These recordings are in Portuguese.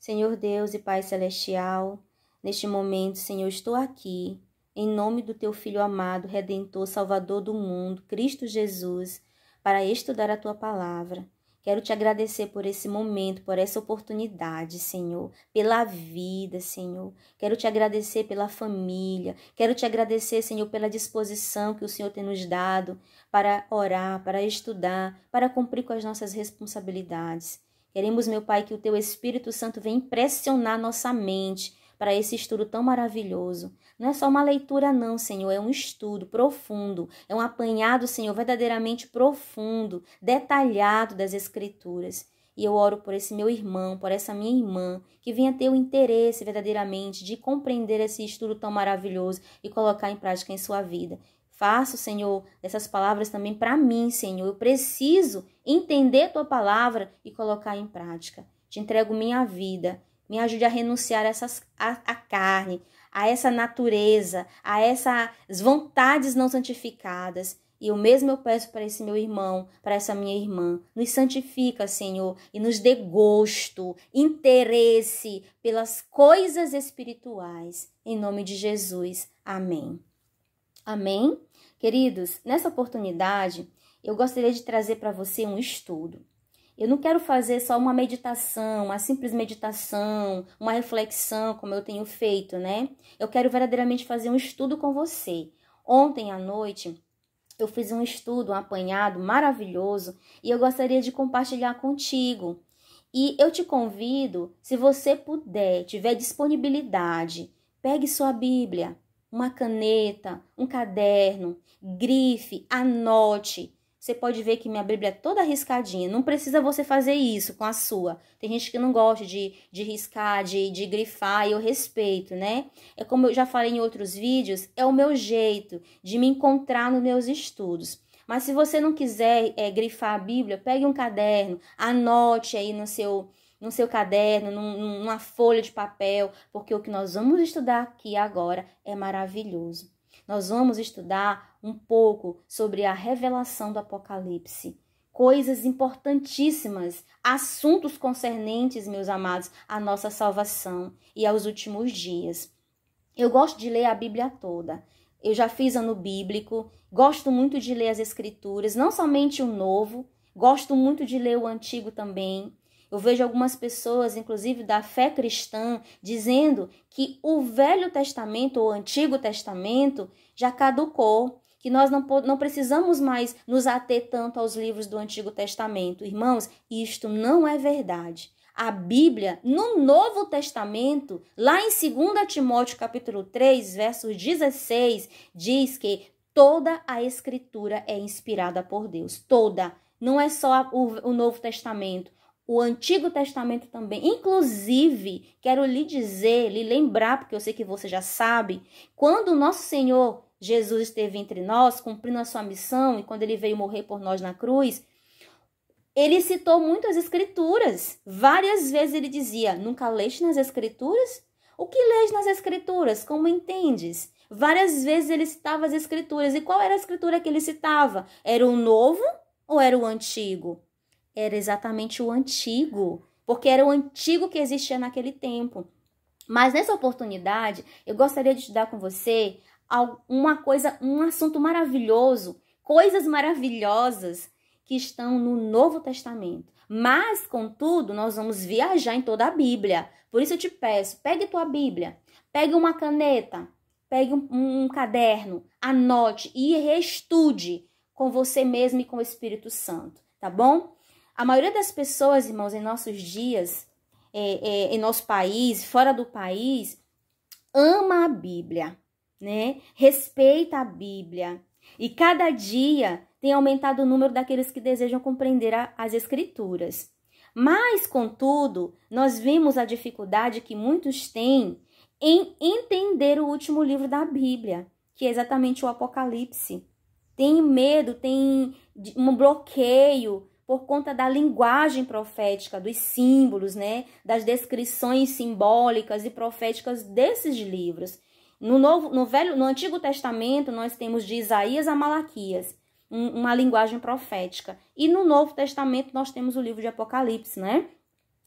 Senhor Deus e Pai Celestial, neste momento, Senhor, estou aqui, em nome do Teu Filho amado, Redentor, Salvador do mundo, Cristo Jesus, para estudar a Tua palavra. Quero Te agradecer por esse momento, por essa oportunidade, Senhor, pela vida, Senhor. Quero Te agradecer pela família. Quero Te agradecer, Senhor, pela disposição que o Senhor tem nos dado para orar, para estudar, para cumprir com as nossas responsabilidades. Queremos, meu Pai, que o Teu Espírito Santo venha impressionar nossa mente para esse estudo tão maravilhoso. Não é só uma leitura não, Senhor, é um estudo profundo, é um apanhado, Senhor, verdadeiramente profundo, detalhado das Escrituras. E eu oro por esse meu irmão, por essa minha irmã, que venha ter o interesse verdadeiramente de compreender esse estudo tão maravilhoso e colocar em prática em sua vida. Faça, Senhor, essas palavras também para mim, Senhor. Eu preciso entender Tua palavra e colocar em prática. Te entrego minha vida. Me ajude a renunciar a carne, a essa natureza, a essas vontades não santificadas. E o mesmo eu peço para esse meu irmão, para essa minha irmã. Nos santifica, Senhor, e nos dê gosto, interesse pelas coisas espirituais. Em nome de Jesus. Amém. Amém? Queridos, nessa oportunidade, eu gostaria de trazer para você um estudo. Eu não quero fazer só uma meditação, uma simples meditação, uma reflexão, como eu tenho feito, né? Eu quero verdadeiramente fazer um estudo com você. Ontem à noite, eu fiz um estudo, um apanhado maravilhoso, e eu gostaria de compartilhar contigo. E eu te convido, se você puder, tiver disponibilidade, pegue sua Bíblia, uma caneta, um caderno, grife, anote. Você pode ver que minha Bíblia é toda riscadinha. Não precisa você fazer isso com a sua. Tem gente que não gosta de riscar, de grifar, e eu respeito, né? É como eu já falei em outros vídeos, é o meu jeito de me encontrar nos meus estudos. Mas se você não quiser grifar a Bíblia, pegue um caderno, anote aí no seu caderno, numa folha de papel, porque o que nós vamos estudar aqui agora é maravilhoso. Nós vamos estudar um pouco sobre a revelação do Apocalipse. Coisas importantíssimas, assuntos concernentes, meus amados, à nossa salvação e aos últimos dias. Eu gosto de ler a Bíblia toda. Eu já fiz ano bíblico, gosto muito de ler as Escrituras, não somente o Novo, gosto muito de ler o Antigo também. Eu vejo algumas pessoas, inclusive da fé cristã, dizendo que o Velho Testamento ou o Antigo Testamento já caducou, que nós não precisamos mais nos ater tanto aos livros do Antigo Testamento. Irmãos, isto não é verdade. A Bíblia, no Novo Testamento, lá em 2 Timóteo capítulo 3, versos 16, diz que toda a Escritura é inspirada por Deus. Toda. Não é só o Novo Testamento. O Antigo Testamento também. Inclusive, quero lhe dizer, lhe lembrar, porque eu sei que você já sabe, quando o nosso Senhor Jesus esteve entre nós, cumprindo a sua missão, e quando ele veio morrer por nós na cruz, ele citou muito as Escrituras. Várias vezes ele dizia, nunca leste nas Escrituras? O que lês nas Escrituras? Como entendes? Várias vezes ele citava as Escrituras. E qual era a Escritura que ele citava? Era o Novo ou era o Antigo? Era exatamente o Antigo, porque era o Antigo que existia naquele tempo. Mas nessa oportunidade, eu gostaria de estudar com você um assunto maravilhoso, coisas maravilhosas que estão no Novo Testamento. Mas, contudo, nós vamos viajar em toda a Bíblia. Por isso eu te peço, pegue tua Bíblia, pegue uma caneta, pegue um caderno, anote e reestude com você mesmo e com o Espírito Santo, tá bom? A maioria das pessoas, irmãos, em nossos dias, em nosso país, fora do país, ama a Bíblia, né? Respeita a Bíblia. E cada dia tem aumentado o número daqueles que desejam compreender as Escrituras. Mas, contudo, nós vimos a dificuldade que muitos têm em entender o último livro da Bíblia, que é exatamente o Apocalipse. Tem medo, tem um bloqueio por conta da linguagem profética, dos símbolos, né? Das descrições simbólicas e proféticas desses livros. No Antigo Testamento, nós temos de Isaías a Malaquias, uma linguagem profética. E no Novo Testamento, nós temos o livro de Apocalipse, né?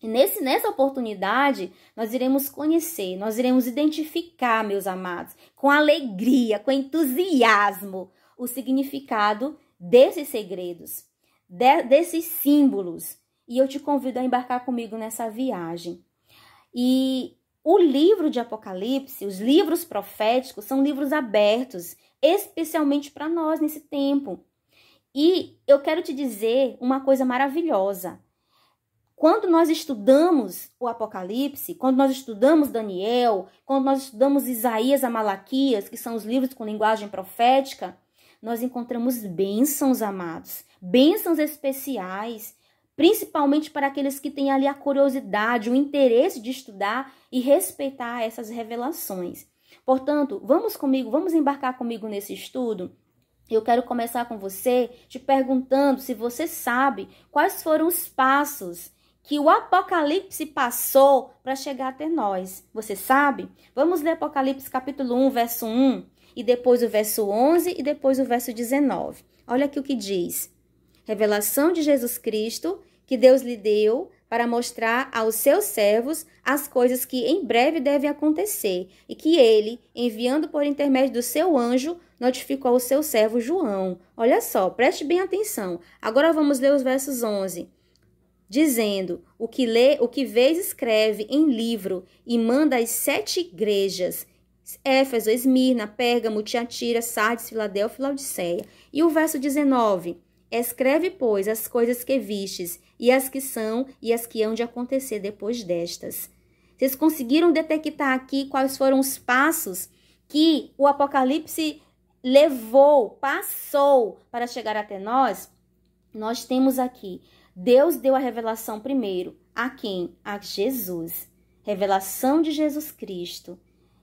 E nessa oportunidade, nós iremos conhecer, nós iremos identificar, meus amados, com alegria, com entusiasmo, o significado desses segredos, desses símbolos. E eu te convido a embarcar comigo nessa viagem. E o livro de Apocalipse, os livros proféticos, são livros abertos, especialmente para nós nesse tempo. E eu quero te dizer uma coisa maravilhosa. Quando nós estudamos o Apocalipse, quando nós estudamos Daniel, quando nós estudamos Isaías a Malaquias, que são os livros com linguagem profética, nós encontramos bênçãos, amados, bênçãos especiais, principalmente para aqueles que têm ali a curiosidade, o interesse de estudar e respeitar essas revelações. Portanto, vamos embarcar comigo nesse estudo. Eu quero começar com você te perguntando se você sabe quais foram os passos que o Apocalipse passou para chegar até nós. Você sabe? Vamos ler Apocalipse capítulo 1, verso 1, e depois o verso 11 e depois o verso 19. Olha aqui o que diz. Revelação de Jesus Cristo, que Deus lhe deu para mostrar aos seus servos as coisas que em breve devem acontecer, e que ele, enviando por intermédio do seu anjo, notificou ao seu servo João. Olha só, preste bem atenção. Agora vamos ler os versos 11. Dizendo, o que vês escreve em livro e manda às 7 igrejas, Éfeso, Esmirna, Pérgamo, Tiatira, Sardes, Filadélfia e Laodiceia. E o verso 19, escreve, pois, as coisas que vistes, e as que são, e as que hão de acontecer depois destas. Vocês conseguiram detectar aqui quais foram os passos que o Apocalipse passou para chegar até nós? Nós temos aqui, Deus deu a revelação primeiro. A quem? A Jesus. Revelação de Jesus Cristo.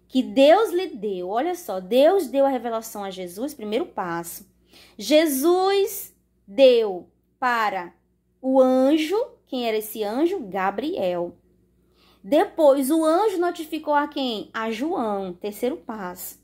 Que Deus lhe deu. Olha só, Deus deu a revelação a Jesus, primeiro passo. Jesus deu para o anjo. Quem era esse anjo? Gabriel. Depois, o anjo notificou a quem? A João. Terceiro passo.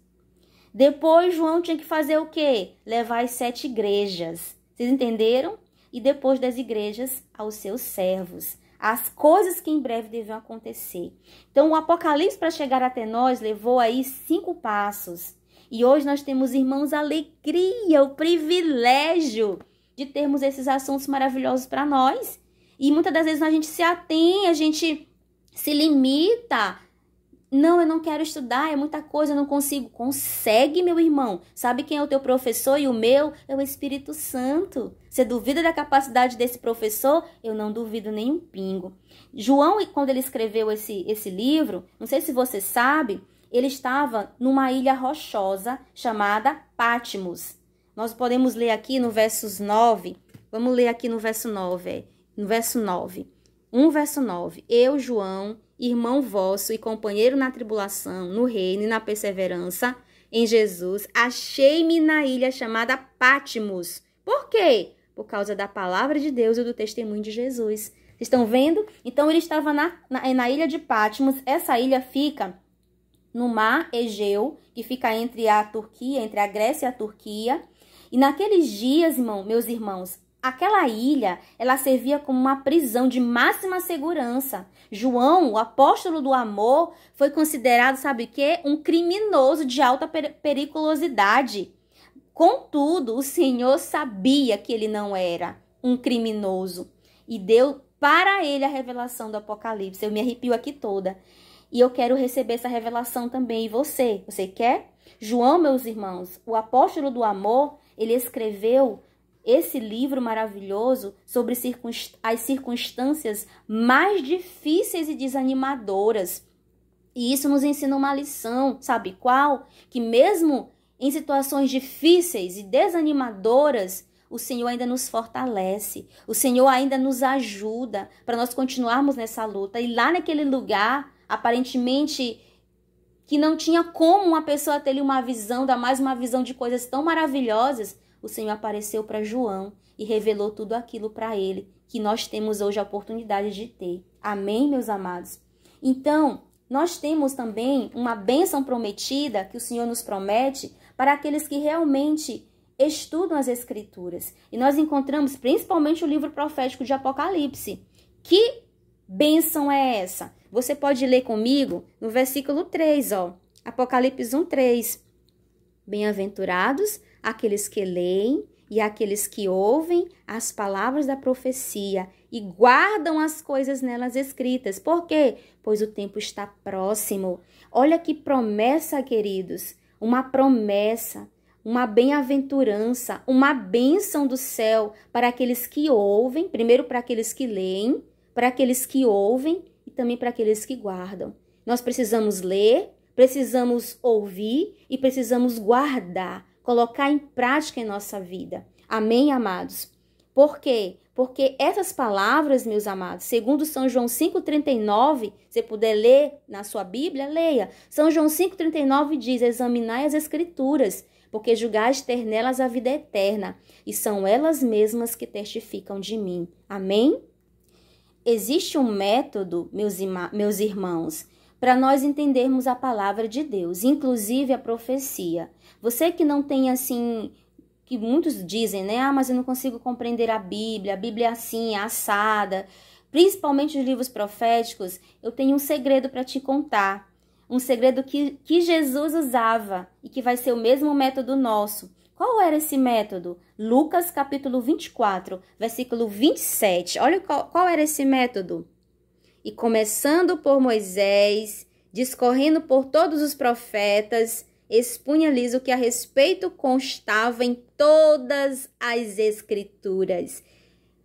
Depois, João tinha que fazer o quê? Levar as 7 igrejas. Vocês entenderam? E depois das igrejas, aos seus servos. As coisas que em breve deviam acontecer. Então, o Apocalipse, para chegar até nós, levou aí 5 passos. E hoje nós temos, irmãos, a alegria, o privilégio de termos esses assuntos maravilhosos para nós. E muitas das vezes a gente se atém, a gente se limita. Não, eu não quero estudar, é muita coisa, eu não consigo. Consegue, meu irmão. Sabe quem é o teu professor e o meu? É o Espírito Santo. Você duvida da capacidade desse professor? Eu não duvido nem um pingo. João, quando ele escreveu esse livro, não sei se você sabe, ele estava numa ilha rochosa chamada Patmos. Nós podemos ler aqui no verso 9. Vamos ler aqui no verso 9. No verso 9. 1 verso 9. Eu, João, irmão vosso e companheiro na tribulação, no reino e na perseverança em Jesus, achei-me na ilha chamada Patmos. Por quê? Por causa da palavra de Deus e do testemunho de Jesus. Vocês estão vendo? Então, ele estava na ilha de Patmos. Essa ilha fica no mar Egeu, que fica entre a Turquia, entre a Grécia e a Turquia. E naqueles dias, meus irmãos, aquela ilha, ela servia como uma prisão de máxima segurança. João, o apóstolo do amor, foi considerado, sabe o quê? Um criminoso de alta periculosidade. Contudo, o Senhor sabia que ele não era um criminoso e deu para ele a revelação do Apocalipse. Eu me arrepio aqui toda. E eu quero receber essa revelação também. E você? Você quer? João, meus irmãos, o apóstolo do amor, ele escreveu esse livro maravilhoso sobre as circunstâncias mais difíceis e desanimadoras. E isso nos ensina uma lição, sabe qual? Que mesmo em situações difíceis e desanimadoras, o Senhor ainda nos fortalece. O Senhor ainda nos ajuda para nós continuarmos nessa luta. E lá naquele lugar, aparentemente, que não tinha como uma pessoa ter uma visão, dar mais uma visão de coisas tão maravilhosas, o Senhor apareceu para João e revelou tudo aquilo para ele, que nós temos hoje a oportunidade de ter. Amém, meus amados? Então, nós temos também uma bênção prometida que o Senhor nos promete para aqueles que realmente estudam as Escrituras. E nós encontramos principalmente o livro profético de Apocalipse, que bênção é essa? Você pode ler comigo no versículo 3, ó. Apocalipse 1:3. Bem-aventurados aqueles que leem e aqueles que ouvem as palavras da profecia e guardam as coisas nelas escritas. Por quê? Pois o tempo está próximo. Olha que promessa, queridos. Uma promessa, uma bem-aventurança, uma bênção do céu para aqueles que ouvem, primeiro para aqueles que leem, para aqueles que ouvem e também para aqueles que guardam. Nós precisamos ler, precisamos ouvir e precisamos guardar, colocar em prática em nossa vida. Amém, amados? Por quê? Porque essas palavras, meus amados, segundo São João 5,39, se puder ler na sua Bíblia, leia. São João 5,39 diz, examinai as Escrituras, porque julgais ter nelas a vida eterna, e são elas mesmas que testificam de mim. Amém? Existe um método, meus irmãos, para nós entendermos a palavra de Deus, inclusive a profecia. Você que não tem assim, que muitos dizem, né? Ah, mas eu não consigo compreender a Bíblia é assim, é assada. Principalmente os livros proféticos, eu tenho um segredo para te contar. Um segredo que Jesus usava e que vai ser o mesmo método nosso. Qual era esse método? Lucas capítulo 24, versículo 27. Olha qual era esse método. E começando por Moisés, discorrendo por todos os profetas, expunha-lhes o que a respeito constava em todas as Escrituras.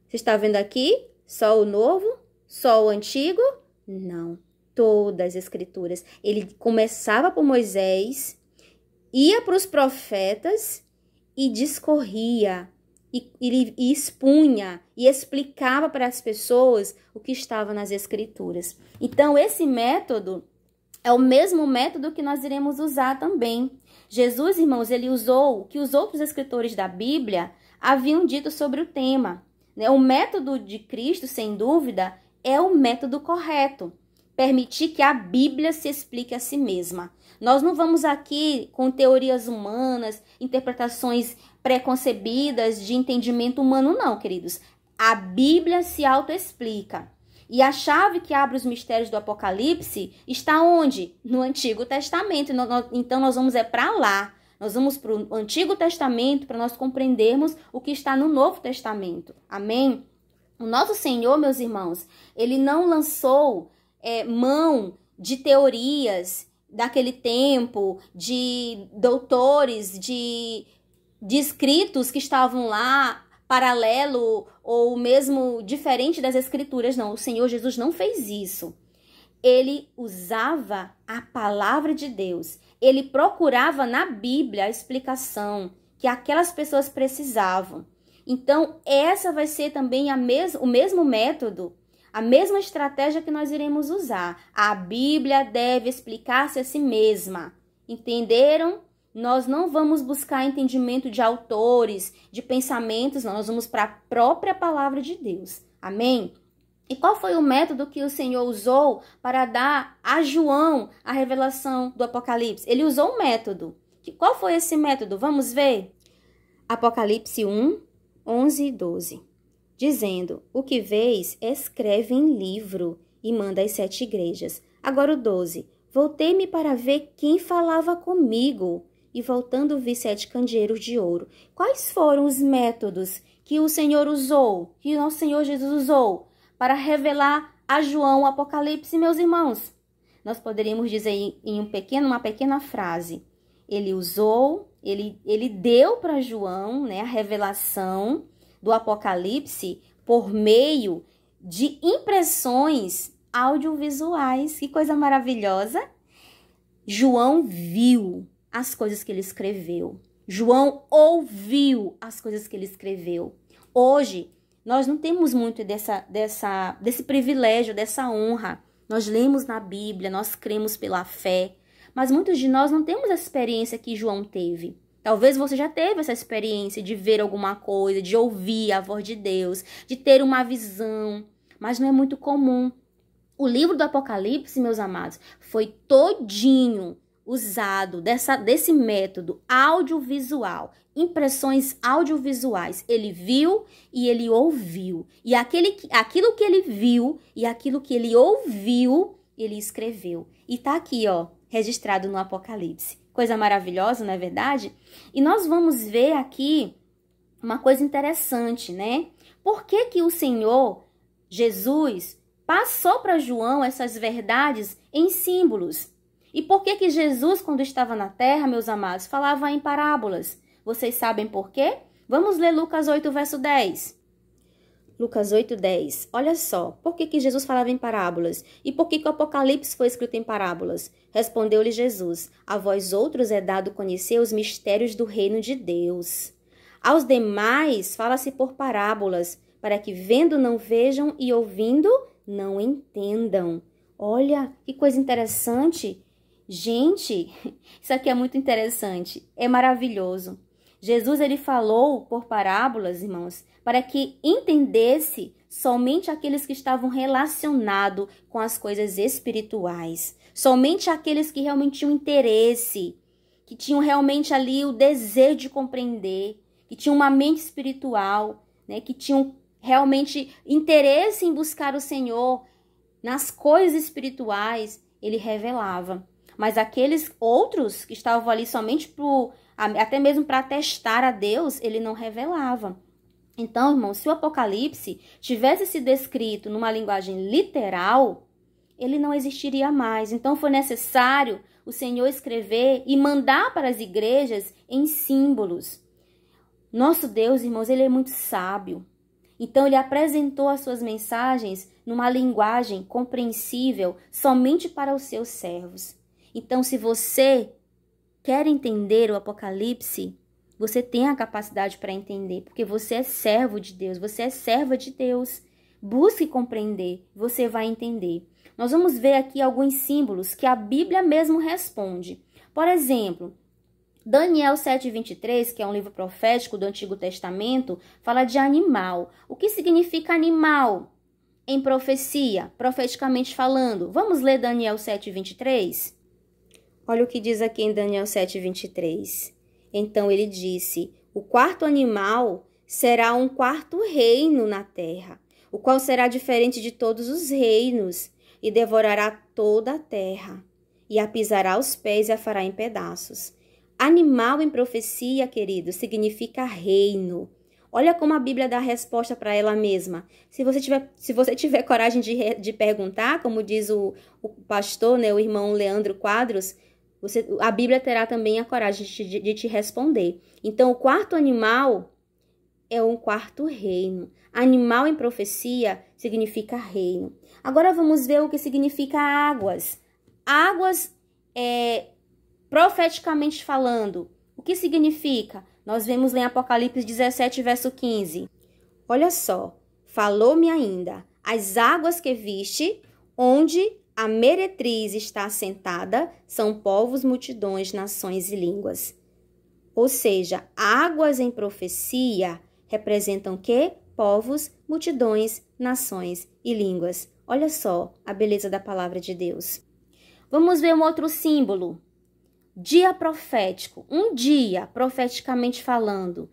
Você está vendo aqui? Só o Novo? Só o Antigo? Não. Todas as Escrituras. Ele começava por Moisés, ia para os profetas e discorria, e expunha, e explicava para as pessoas o que estava nas Escrituras. Então, esse método é o mesmo método que nós iremos usar também. Jesus, irmãos, ele usou o que os outros escritores da Bíblia haviam dito sobre o tema. O método de Cristo, sem dúvida, é o método correto. Permitir que a Bíblia se explique a si mesma. Nós não vamos aqui com teorias humanas, interpretações preconcebidas de entendimento humano, não, queridos. A Bíblia se autoexplica. E a chave que abre os mistérios do Apocalipse está onde? No Antigo Testamento. Então, nós vamos para lá. Nós vamos para o Antigo Testamento para nós compreendermos o que está no Novo Testamento. Amém? O nosso Senhor, meus irmãos, ele não lançou mão de teorias daquele tempo, de doutores, de escritos que estavam lá, paralelo ou mesmo diferente das Escrituras. Não, o Senhor Jesus não fez isso. Ele usava a palavra de Deus. Ele procurava na Bíblia a explicação que aquelas pessoas precisavam. Então, essa vai ser também o mesmo método, a mesma estratégia que nós iremos usar. A Bíblia deve explicar-se a si mesma. Entenderam? Nós não vamos buscar entendimento de autores, de pensamentos, não. Nós vamos para a própria palavra de Deus. Amém? E qual foi o método que o Senhor usou para dar a João a revelação do Apocalipse? Ele usou um método. Qual foi esse método? Vamos ver? Apocalipse 1, 11 e 12. Dizendo, o que vês, escreve em livro e manda às 7 igrejas. Agora o 12. Voltei-me para ver quem falava comigo. E voltando vi 7 candeeiros de ouro. Quais foram os métodos que o Senhor usou, que o nosso Senhor Jesus usou para revelar a João o Apocalipse, meus irmãos? Nós poderíamos dizer em uma pequena frase. Ele deu para João, né, a revelação do Apocalipse por meio de impressões audiovisuais. Que coisa maravilhosa! João viu as coisas que ele escreveu. João ouviu as coisas que ele escreveu. Hoje, nós não temos muito desse privilégio, dessa honra. Nós lemos na Bíblia, nós cremos pela fé, mas muitos de nós não temos a experiência que João teve. Talvez você já teve essa experiência de ver alguma coisa, de ouvir a voz de Deus, de ter uma visão, mas não é muito comum. O livro do Apocalipse, meus amados, foi todinho usado desse método audiovisual, impressões audiovisuais, ele viu e ele ouviu. E aquilo que ele viu e aquilo que ele ouviu, ele escreveu. E tá aqui, ó, registrado no Apocalipse. Coisa maravilhosa, não é verdade? E nós vamos ver aqui uma coisa interessante, né? Por que que o Senhor Jesus passou para João essas verdades em símbolos? E por que que Jesus, quando estava na terra, meus amados, falava em parábolas? Vocês sabem por quê? Vamos ler Lucas 8, verso 10. Lucas 8, 10. Olha só, por que que Jesus falava em parábolas? E por que que o Apocalipse foi escrito em parábolas? Respondeu-lhe Jesus: a vós outros é dado conhecer os mistérios do reino de Deus. Aos demais fala-se por parábolas, para que vendo não vejam e ouvindo não entendam. Olha, que coisa interessante. Gente, isso aqui é muito interessante, é maravilhoso. Jesus, ele falou por parábolas, irmãos, para que entendesse somente aqueles que estavam relacionados com as coisas espirituais. Somente aqueles que realmente tinham interesse, que tinham realmente ali o desejo de compreender, que tinham uma mente espiritual, né, que tinham realmente interesse em buscar o Senhor nas coisas espirituais, ele revelava. Mas aqueles outros que estavam ali somente até mesmo para testar a Deus, ele não revelava. Então, irmão, se o Apocalipse tivesse sido escrito numa linguagem literal, ele não existiria mais. Então, foi necessário o Senhor escrever e mandar para as igrejas em símbolos. Nosso Deus, irmãos, ele é muito sábio. Então, ele apresentou as suas mensagens numa linguagem compreensível somente para os seus servos. Então, se você quer entender o Apocalipse, você tem a capacidade para entender, porque você é servo de Deus, você é serva de Deus. Busque compreender, você vai entender. Nós vamos ver aqui alguns símbolos que a Bíblia mesmo responde. Por exemplo, Daniel 7:23, que é um livro profético do Antigo Testamento, fala de animal. O que significa animal em profecia, profeticamente falando? Vamos ler Daniel 7:23? Olha o que diz aqui em Daniel 7:23. Então ele disse: o quarto animal será um quarto reino na terra, o qual será diferente de todos os reinos, e devorará toda a terra, e a pisará aos pés e a fará em pedaços. Animal em profecia, querido, significa reino. Olha como a Bíblia dá a resposta para ela mesma. Se você tiver coragem de perguntar, como diz o pastor, né, o irmão Leandro Quadros, a Bíblia terá também a coragem de te responder. Então, o quarto animal é um quarto reino. Animal em profecia significa reino. Agora vamos ver o que significa águas. Águas, profeticamente falando, o que significa? Nós vemos lá em Apocalipse 17, verso 15. Olha só, falou-me ainda, as águas que viste, onde a meretriz está assentada, são povos, multidões, nações e línguas. Ou seja, águas em profecia representam o quê? Povos, multidões, nações e línguas. Olha só a beleza da palavra de Deus. Vamos ver um outro símbolo. Dia profético. Um dia, profeticamente falando,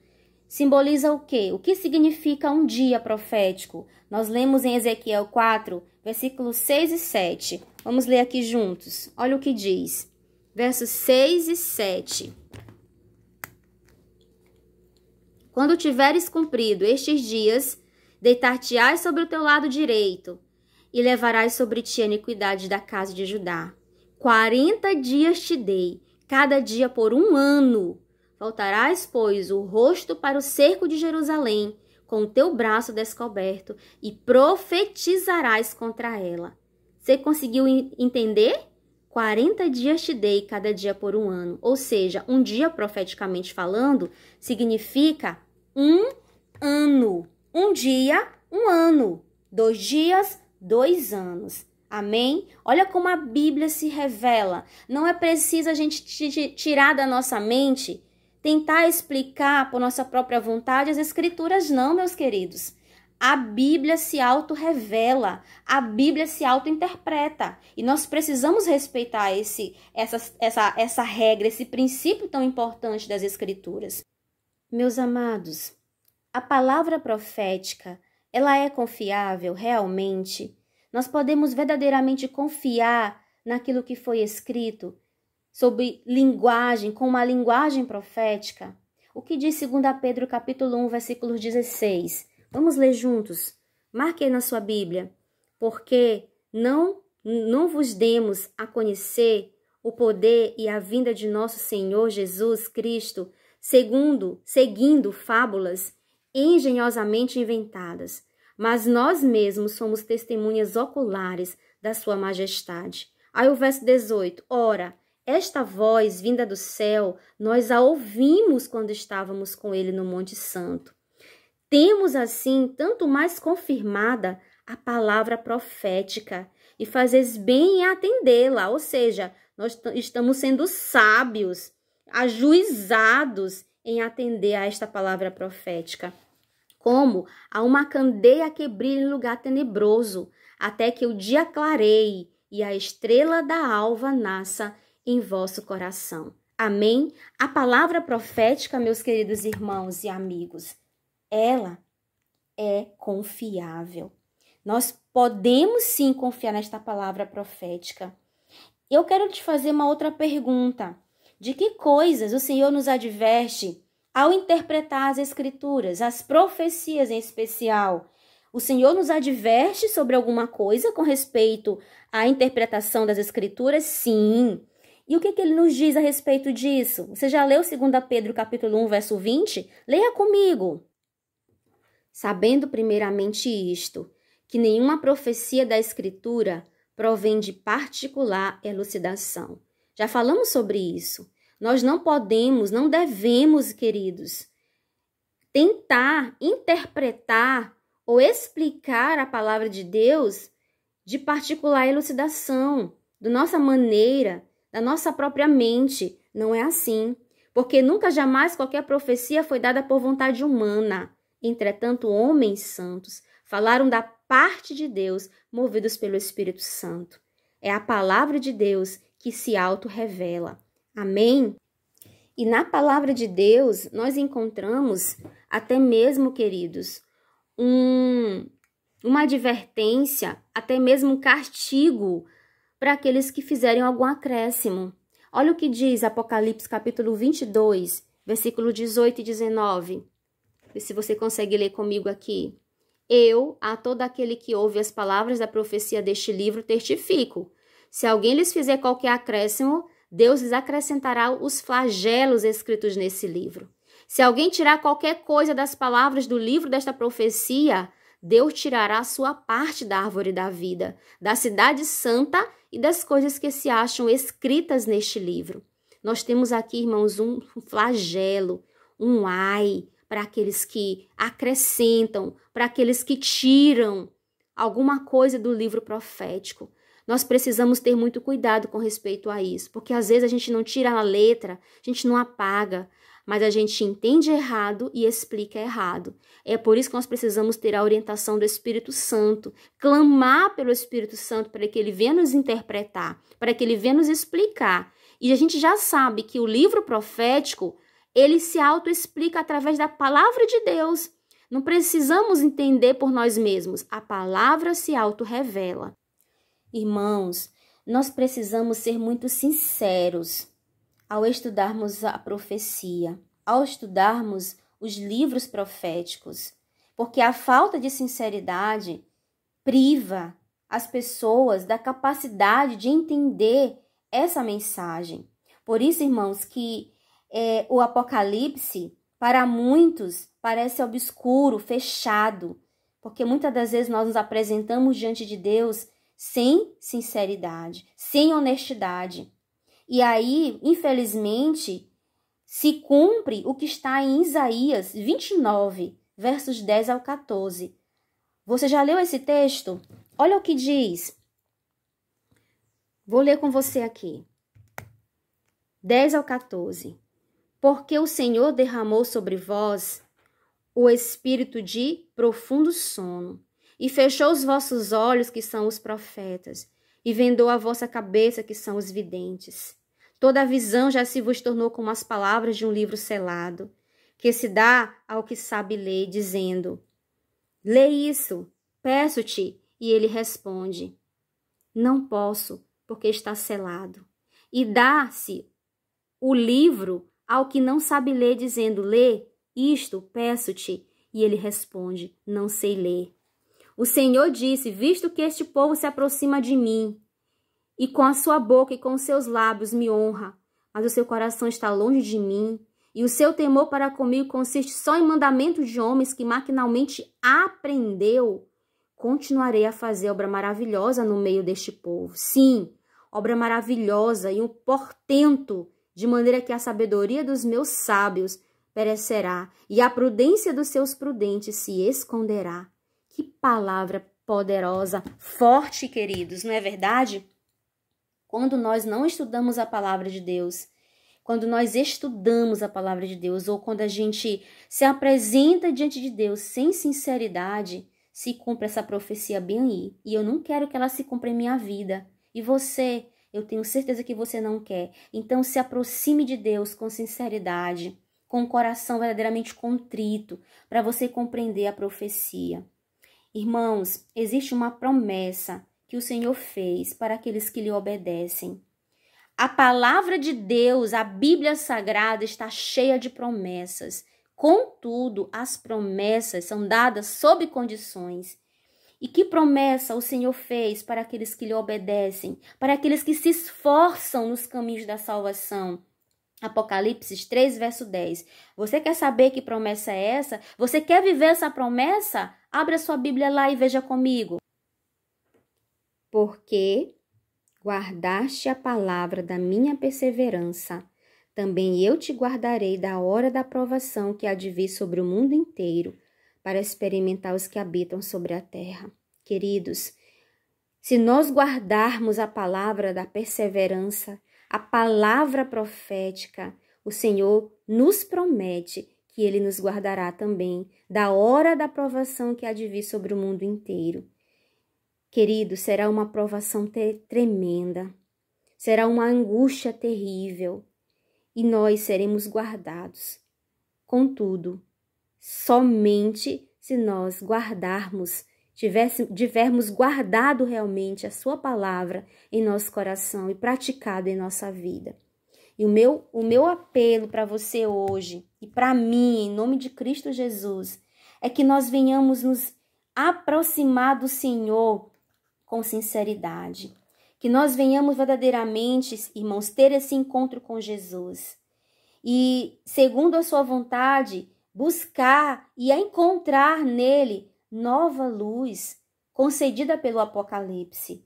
simboliza o quê? O que significa um dia profético? Nós lemos em Ezequiel 4, versículos 6 e 7. Vamos ler aqui juntos. Olha o que diz. Versos 6 e 7. Quando tiveres cumprido estes dias, deitar-te-ás sobre o teu lado direito, e levarás sobre ti a iniquidade da casa de Judá. 40 dias te dei, cada dia por 1 ano. Voltarás, pois, o rosto para o cerco de Jerusalém, com o teu braço descoberto, e profetizarás contra ela. Você conseguiu entender? 40 dias te dei, cada dia por 1 ano. Ou seja, um dia, profeticamente falando, significa 1 ano. Um dia, 1 ano. 2 dias, 2 anos. Amém? Olha como a Bíblia se revela. Não é preciso a gente tirar da nossa mente, tentar explicar por nossa própria vontade as Escrituras, não, meus queridos. A Bíblia se auto-revela, a Bíblia se auto-interpreta. E nós precisamos respeitar essa regra, esse princípio tão importante das Escrituras. Meus amados, a palavra profética, ela é confiável realmente? Nós podemos verdadeiramente confiar naquilo que foi escrito sobre linguagem, com uma linguagem profética? O que diz 2 Pedro capítulo 1, versículo 16? Vamos ler juntos. Marque aí na sua Bíblia. Porque não vos demos a conhecer o poder e a vinda de nosso Senhor Jesus Cristo, seguindo fábulas engenhosamente inventadas, mas nós mesmos somos testemunhas oculares da sua majestade. Aí o verso 18. Ora, esta voz vinda do céu, nós a ouvimos quando estávamos com ele no Monte Santo. Temos, assim, tanto mais confirmada a palavra profética e fazes bem em atendê-la, ou seja, nós estamos sendo sábios, ajuizados em atender a esta palavra profética. Como a uma candeia que brilha em lugar tenebroso, até que o dia clareie e a estrela da alva nasça em vosso coração. Amém? A palavra profética, meus queridos irmãos e amigos, ela é confiável. Nós podemos sim confiar nesta palavra profética. Eu quero te fazer uma outra pergunta. De que coisas o Senhor nos adverte ao interpretar as Escrituras, as profecias em especial? O Senhor nos adverte sobre alguma coisa com respeito à interpretação das Escrituras? Sim. E o que ele nos diz a respeito disso? Você já leu 2 Pedro capítulo 1, verso 20? Leia comigo. Sabendo primeiramente isto, que nenhuma profecia da Escritura provém de particular elucidação. Já falamos sobre isso. Nós não podemos, não devemos, queridos, tentar interpretar ou explicar a palavra de Deus de particular elucidação, da nossa maneira, da nossa própria mente. Não é assim, porque nunca jamais qualquer profecia foi dada por vontade humana. Entretanto, homens santos falaram da parte de Deus, movidos pelo Espírito Santo. É a palavra de Deus que se auto-revela. Amém? E na palavra de Deus, nós encontramos até mesmo, queridos, uma advertência, até mesmo um castigo para aqueles que fizerem algum acréscimo. Olha o que diz Apocalipse capítulo 22, versículo 18 e 19. Vê se você consegue ler comigo aqui. Eu, a todo aquele que ouve as palavras da profecia deste livro, testifico. Se alguém lhes fizer qualquer acréscimo, Deus lhes acrescentará os flagelos escritos nesse livro. Se alguém tirar qualquer coisa das palavras do livro desta profecia, Deus tirará a sua parte da árvore da vida, da cidade santa e das coisas que se acham escritas neste livro. Nós temos aqui, irmãos, um flagelo, um ai, para aqueles que acrescentam, para aqueles que tiram alguma coisa do livro profético. Nós precisamos ter muito cuidado com respeito a isso, porque às vezes a gente não tira a letra, a gente não apaga, mas a gente entende errado e explica errado. É por isso que nós precisamos ter a orientação do Espírito Santo, clamar pelo Espírito Santo para que ele venha nos interpretar, para que ele venha nos explicar. E a gente já sabe que o livro profético, ele se autoexplica através da palavra de Deus. Não precisamos entender por nós mesmos. A palavra se auto-revela. Irmãos, nós precisamos ser muito sinceros ao estudarmos a profecia, ao estudarmos os livros proféticos, porque a falta de sinceridade priva as pessoas da capacidade de entender essa mensagem. Por isso, irmãos, que o Apocalipse, para muitos, parece obscuro, fechado, porque muitas das vezes nós nos apresentamos diante de Deus sem sinceridade, sem honestidade. E aí, infelizmente, se cumpre o que está em Isaías 29, versos 10 ao 14. Você já leu esse texto? Olha o que diz. Vou ler com você aqui. 10 ao 14. Porque o Senhor derramou sobre vós o espírito de profundo sono, e fechou os vossos olhos, que são os profetas, e vendou a vossa cabeça, que são os videntes. Toda a visão já se vos tornou como as palavras de um livro selado, que se dá ao que sabe ler, dizendo: lê isso, peço-te. E ele responde: não posso, porque está selado. E dá-se o livro ao que não sabe ler, dizendo: lê isto, peço-te. E ele responde: não sei ler. O Senhor disse: visto que este povo se aproxima de mim, e com a sua boca e com os seus lábios me honra, mas o seu coração está longe de mim, e o seu temor para comigo consiste só em mandamentos de homens que maquinalmente aprendeu, continuarei a fazer obra maravilhosa no meio deste povo. Sim, obra maravilhosa e um portento, de maneira que a sabedoria dos meus sábios perecerá, e a prudência dos seus prudentes se esconderá. Que palavra poderosa, forte, queridos, não é verdade? Quando nós não estudamos a palavra de Deus, quando nós estudamos a palavra de Deus, ou quando a gente se apresenta diante de Deus sem sinceridade, se cumpre essa profecia bem aí. E eu não quero que ela se cumpra em minha vida. E você, eu tenho certeza que você não quer. Então se aproxime de Deus com sinceridade, com o coração verdadeiramente contrito, para você compreender a profecia. Irmãos, existe uma promessa que o Senhor fez para aqueles que lhe obedecem. A palavra de Deus, a Bíblia Sagrada, está cheia de promessas. Contudo, as promessas são dadas sob condições. E que promessa o Senhor fez para aqueles que lhe obedecem, para aqueles que se esforçam nos caminhos da salvação? Apocalipse 3, verso 10. Você quer saber que promessa é essa? Você quer viver essa promessa? Abra sua Bíblia lá e veja comigo. Porque guardaste a palavra da minha perseverança, também eu te guardarei da hora da provação que há de vir sobre o mundo inteiro, para experimentar os que habitam sobre a terra. Queridos, se nós guardarmos a palavra da perseverança, a palavra profética, o Senhor nos promete que Ele nos guardará também da hora da provação que há de vir sobre o mundo inteiro. Querido, será uma provação tremenda, será uma angústia terrível, e nós seremos guardados. Contudo, somente se nós guardarmos, tivermos guardado realmente a sua palavra em nosso coração e praticado em nossa vida. E o meu apelo para você hoje e para mim, em nome de Cristo Jesus, é que nós venhamos nos aproximar do Senhor com sinceridade. Que nós venhamos verdadeiramente, irmãos, ter esse encontro com Jesus. E, segundo a sua vontade, buscar e encontrar nele nova luz concedida pelo Apocalipse,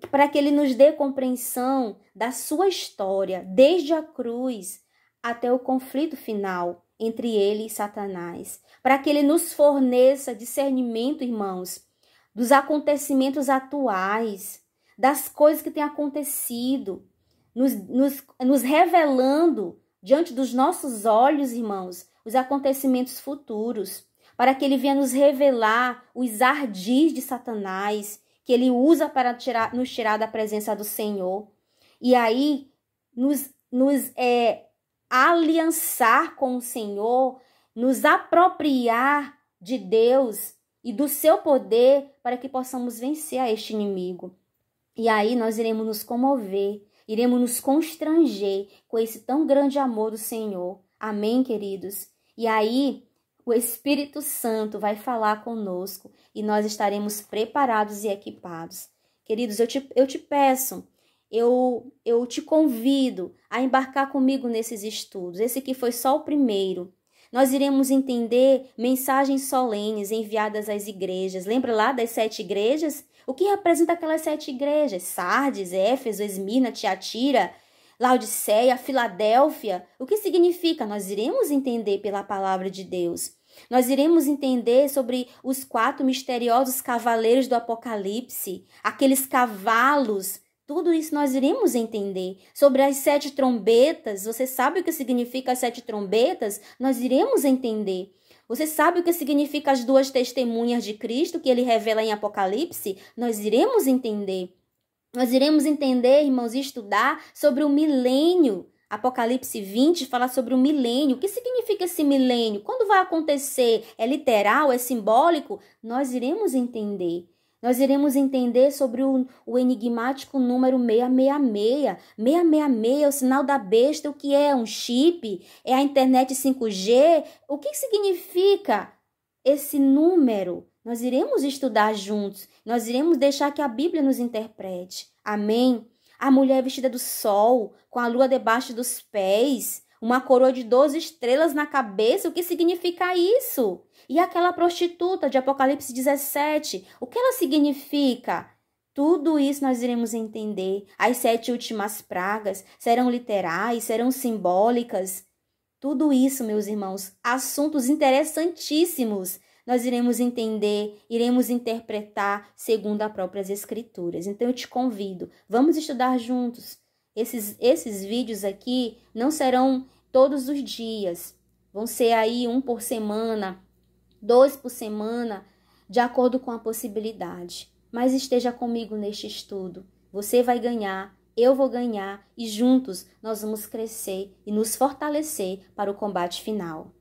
para que ele nos dê compreensão da sua história, desde a cruz até o conflito final entre ele e Satanás, para que ele nos forneça discernimento, irmãos, dos acontecimentos atuais, das coisas que têm acontecido, nos revelando diante dos nossos olhos, irmãos, os acontecimentos futuros, para que ele venha nos revelar os ardis de Satanás, que ele usa para nos tirar da presença do Senhor. E aí, nos aliançar com o Senhor, nos apropriar de Deus e do seu poder para que possamos vencer a este inimigo. E aí nós iremos nos comover, iremos nos constranger com esse tão grande amor do Senhor. Amém, queridos? E aí o Espírito Santo vai falar conosco e nós estaremos preparados e equipados. Queridos, eu te peço, eu te convido a embarcar comigo nesses estudos. Esse aqui foi só o primeiro. Nós iremos entender mensagens solenes enviadas às igrejas. Lembra lá das 7 igrejas? O que representa aquelas 7 igrejas? Sardes, Éfeso, Esmirna, Tiatira, Laodiceia, Filadélfia. O que significa? Nós iremos entender pela palavra de Deus. Nós iremos entender sobre os 4 misteriosos cavaleiros do Apocalipse, aqueles cavalos. Tudo isso nós iremos entender. Sobre as 7 trombetas, você sabe o que significa as 7 trombetas? Nós iremos entender. Você sabe o que significa as duas testemunhas de Cristo que ele revela em Apocalipse? Nós iremos entender. Nós iremos entender, irmãos, e estudar sobre o milênio. Apocalipse 20 fala sobre o milênio. O que significa esse milênio? Quando vai acontecer? É literal? É simbólico? Nós iremos entender. Nós iremos entender sobre o enigmático número 666. 666 é o sinal da besta. O que é? Um chip? É a internet 5G? O que significa esse número? Nós iremos estudar juntos. Nós iremos deixar que a Bíblia nos interprete. Amém? A mulher vestida do sol, com a lua debaixo dos pés, uma coroa de 12 estrelas na cabeça. O que significa isso? E aquela prostituta de Apocalipse 17, o que ela significa? Tudo isso nós iremos entender. As 7 últimas pragas serão literais, serão simbólicas. Tudo isso, meus irmãos, assuntos interessantíssimos. Nós iremos entender, iremos interpretar segundo as próprias Escrituras. Então eu te convido, vamos estudar juntos. Esses vídeos aqui não serão todos os dias. Vão ser aí 1 por semana, 2 por semana, de acordo com a possibilidade. Mas esteja comigo neste estudo. Você vai ganhar, eu vou ganhar e juntos nós vamos crescer e nos fortalecer para o combate final.